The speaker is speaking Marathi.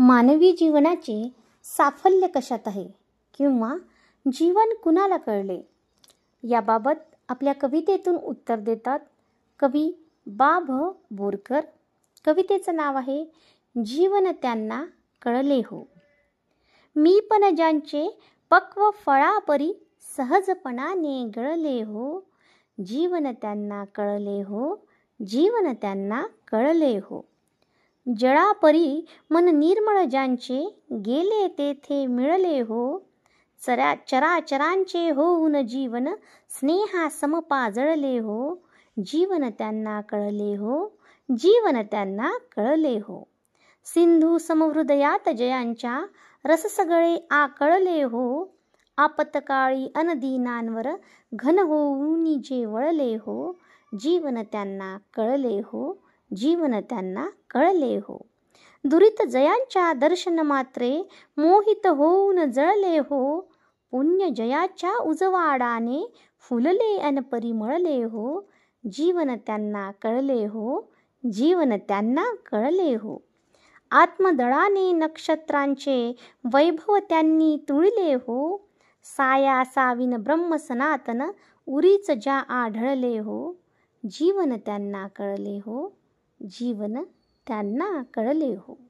मानवी जीवनाचे साफल्य कशात आहे किंवा जीवन कुणाला कळले याबाबत आपल्या कवितेतून उत्तर देतात कवी बा भ बोरकर. कवितेचं नाव आहे जीवन त्यांना कळले हो. मी पण ज्यांचे पक्व फळापरी सहजपणाने गळले हो. जीवन त्यांना कळले हो. जीवन त्यांना कळले हो. जळापरी मन निर्मळ ज्यांचे गेले तेथे मिळले हो. चराचरांचे होऊन जीवन स्नेहा समपाजळले हो. जीवन त्यांना कळले हो. जीवन त्यांना कळले हो. सिंधू समहृदयात जयांच्या रस सगळे आकळले हो. आपत्काळी अनदीनांवर घन होऊन जे वळले हो. जीवन त्यांना कळले हो. जीवन त्यांना कळले हो. दुरित जयांच्या दर्शन मात्रे मोहित होऊन जळले हो. पुण्य जयाच्या उजवाडाने फुलले अन परिमळले हो. जीवन त्यांना कळले हो. जीवन त्यांना कळले हो. आत्मदळाने नक्षत्रांचे वैभव त्यांनी तुळले हो. साया साविन ब्रह्म सनातन उरीच ज्या आढळले हो. जीवन त्यांना कळले हो. जीवन त्यांना कळले हो.